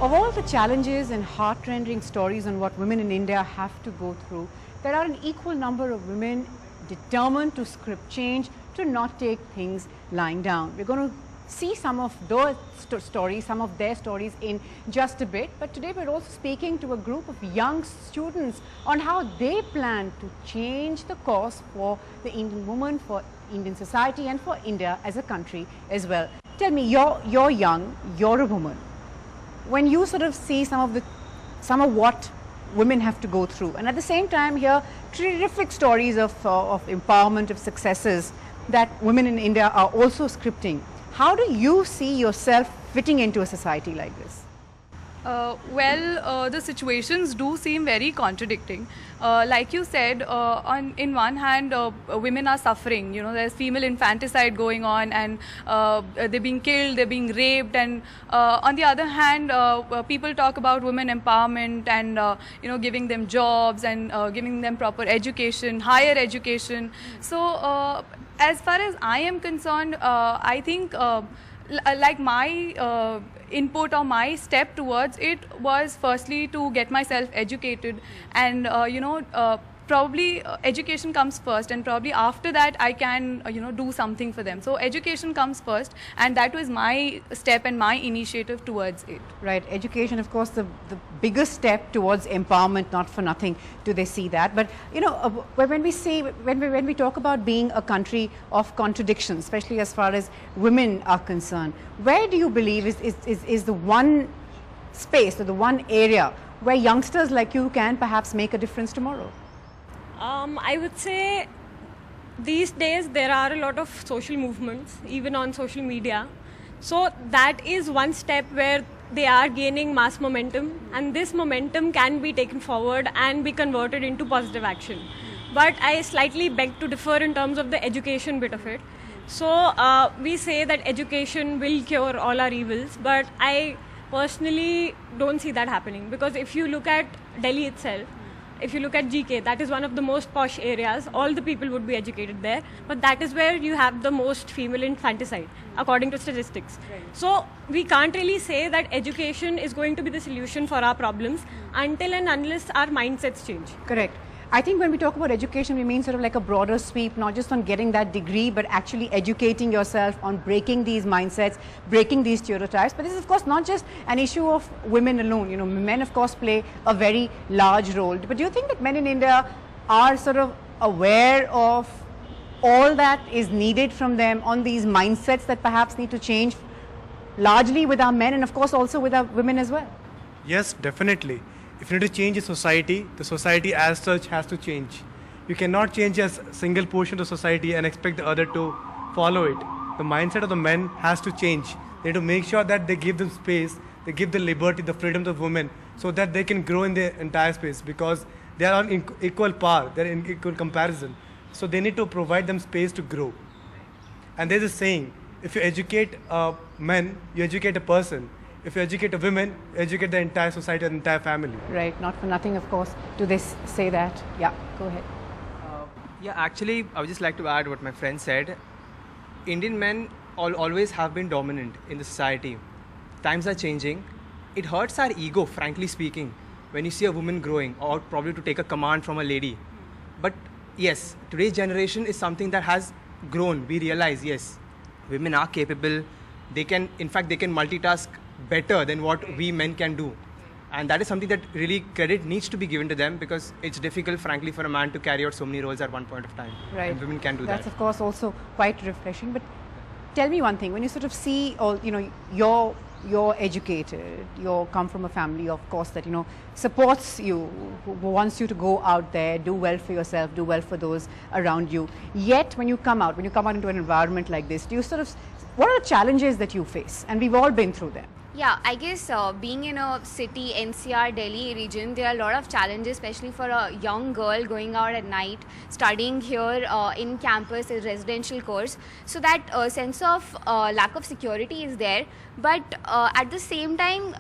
Of all the challenges and heart-rending stories on what women in India have to go through, there are an equal number of women determined to script change, to not take things lying down. We're going to see some of those stories, some of their stories in just a bit. But today we're also speaking to a group of young students on how they plan to change the course for the Indian woman, for Indian society and for India as a country as well. Tell me, you're young, you're a woman. When you sort of see some of what women have to go through, and at the same time hear terrific stories of empowerment, of successes that women in India are also scripting, how do you see yourself fitting into a society like this? The situations do seem very contradicting. Like you said, in one hand, women are suffering. You know, there's female infanticide going on, and they're being killed, they're being raped. And on the other hand, people talk about women empowerment and giving them jobs and giving them proper education, higher education. So, as far as I am concerned, I think. Like my input or my step towards it was firstly to get myself educated, and probably education comes first, and probably after that I can do something for them. So education comes first, and that was my step and my initiative towards it. Right, education, of course, the biggest step towards empowerment. Not for nothing do they see that. But when we talk about being a country of contradictions, especially as far as women are concerned, where do you believe is the one space or the one area where youngsters like you can perhaps make a difference tomorrow? I would say these days there are a lot of social movements, even on social media. So that is one step where they are gaining mass momentum, and this momentum can be taken forward and be converted into positive action. But I slightly beg to differ in terms of the education bit of it. So we say that education will cure all our evils, but I personally don't see that happening, because if you look at Delhi itself, if you look at GK, that is one of the most posh areas. All the people would be educated there, but that is where you have the most female infanticide, according to statistics. Right. So we can't really say that education is going to be the solution for our problems until and unless our mindsets change. Correct. I think when we talk about education, we mean sort of like a broader sweep, not just on getting that degree, but actually educating yourself on breaking these mindsets, breaking these stereotypes. But this is, of course, not just an issue of women alone. Men, of course, play a very large role. But do you think that men in India are sort of aware of all that is needed from them on these mindsets that perhaps need to change, largely with our men and, of course, also with our women as well? Yes, definitely. If you need to change the society as such has to change. You cannot change a single portion of society and expect the other to follow it. The mindset of the men has to change. They need to make sure that they give them space, they give the liberty, the freedom to women, so that they can grow in their entire space, because they are on equal par, they are in equal comparison. So they need to provide them space to grow. And there's a saying, if you educate men, you educate a person. If you educate a woman, you educate the entire society and the entire family. Right, not for nothing, of course, do they say that. Yeah, go ahead. Actually, I would just like to add what my friend said. Indian men always have been dominant in the society. Times are changing. It hurts our ego, frankly speaking, when you see a woman growing, or probably to take a command from a lady. But yes, today's generation is something that has grown. We realize, yes, women are capable. They can multitask better than what we men can do, and that is something that really credit needs to be given to them, because it's difficult, frankly, for a man to carry out so many roles at one point of time. Right. And women can do that. That's of course also quite refreshing. But tell me one thing: when you sort of see, you're educated, you come from a family, of course, that supports you, who wants you to go out there, do well for yourself, do well for those around you. Yet, when you come out into an environment like this, what are the challenges that you face? And we've all been through them. Yeah, I guess being in a city, NCR, Delhi region, there are a lot of challenges, especially for a young girl going out at night, studying here in campus, a residential course. So that sense of lack of security is there. But at the same time,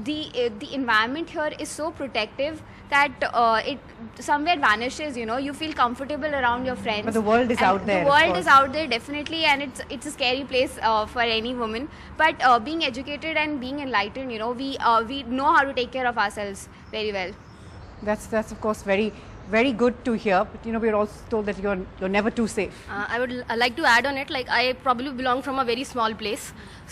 the environment here is so protective that it somewhere vanishes. You feel comfortable around your friends. But the world is out there. The world is out there, definitely, and it's a scary place for any woman. But being educated and being enlightened, you know, we know how to take care of ourselves very well. That's of course very good to hear. But you know, we're also told that you're never too safe. I would like to add on it, like I probably belong from a very small place.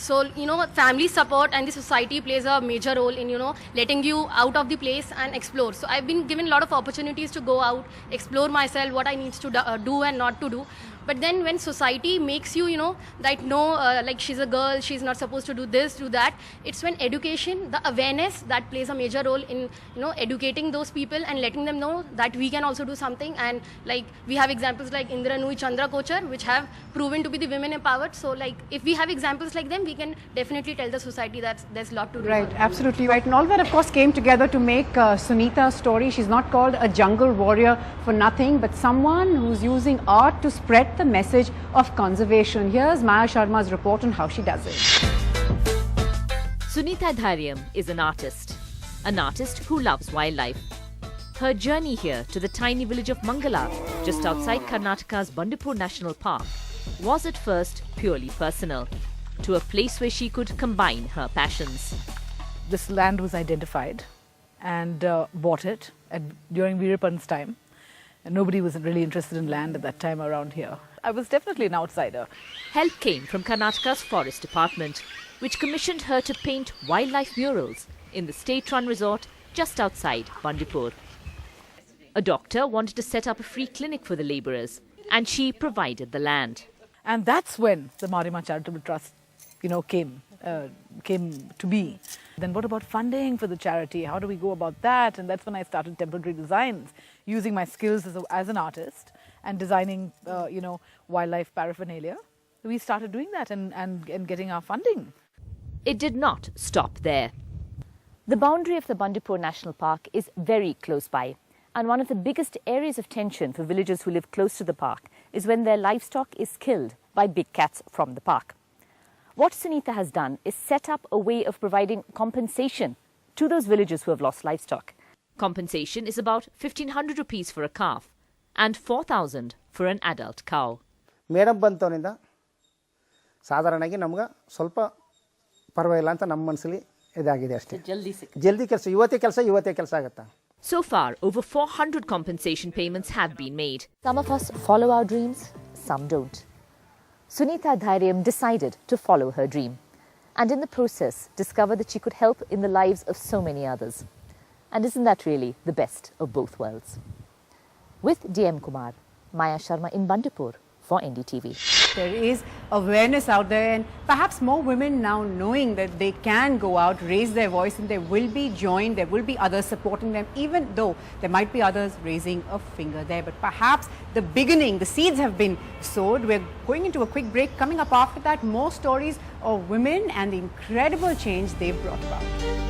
So, you know, family support and the society plays a major role in, you know, letting you out of the place and explore. So I've been given a lot of opportunities to go out, explore myself, what I need to do and not to do. But then when society makes you, you know, that no, like she's a girl, she's not supposed to do this, do that. It's when education, the awareness that plays a major role in, you know, educating those people and letting them know that we can also do something. And like we have examples like Indra Nui Chandra Kochar, which have proven to be the women empowered. So like if we have examples like them, we can definitely tell the society that there's a lot to do. Right, absolutely right. And all that, of course, came together to make Sunitha's story. She's not called a jungle warrior for nothing, but someone who's using art to spread the message of conservation. Here's Maya Sharma's report on how she does it. Sunitha Dhariam is an artist who loves wildlife. Her journey here to the tiny village of Mangala, just outside Karnataka's Bandipur National Park, was at first purely personal, to a place where she could combine her passions. This land was identified and bought it during Veerapan's time. And nobody was really interested in land at that time around here. I was definitely an outsider. Help came from Karnataka's Forest Department, which commissioned her to paint wildlife murals in the state-run resort just outside Bandipur. A doctor wanted to set up a free clinic for the labourers, and she provided the land. And that's when the Marima Charitable Trust, you know, came to be. Then what about funding for the charity? How do we go about that? And that's when I started Temporary Designs, using my skills as an artist and designing, you know, wildlife paraphernalia. We started doing that and getting our funding. It did not stop there. The boundary of the Bandipur National Park is very close by, and one of the biggest areas of tension for villagers who live close to the park is when their livestock is killed by big cats from the park. What Sunitha has done is set up a way of providing compensation to those villagers who have lost livestock. Compensation is about 1,500 rupees for a calf and 4,000 for an adult cow. Madam ಬಂತವನಿಂದ ಸಾಧಾರಣವಾಗಿ ನಮಗೆ ಸ್ವಲ್ಪ ಪರವಾಗಿಲ್ಲ ಅಂತ ನಮ್ಮ ಮನಸ್ಸಲ್ಲಿ ಇದಾಗಿದೆ ಅಷ್ಟೇ. ಜಲ್ದಿ ಕೆಲಸ ಇವತ್ತೇ ಕೆಲಸ ಆಗುತ್ತಾ. So far, over 400 compensation payments have been made. Some of us follow our dreams, some don't. Sunitha Dhariam decided to follow her dream and in the process discovered that she could help in the lives of so many others. And isn't that really the best of both worlds? With DM Kumar, Maya Sharma in Bandipur for NDTV. There is awareness out there, and perhaps more women now knowing that they can go out, raise their voice, and they will be joined, there will be others supporting them, even though there might be others raising a finger there. But perhaps the beginning, the seeds have been sowed. We're going into a quick break. Coming up after that, more stories of women and the incredible change they've brought about.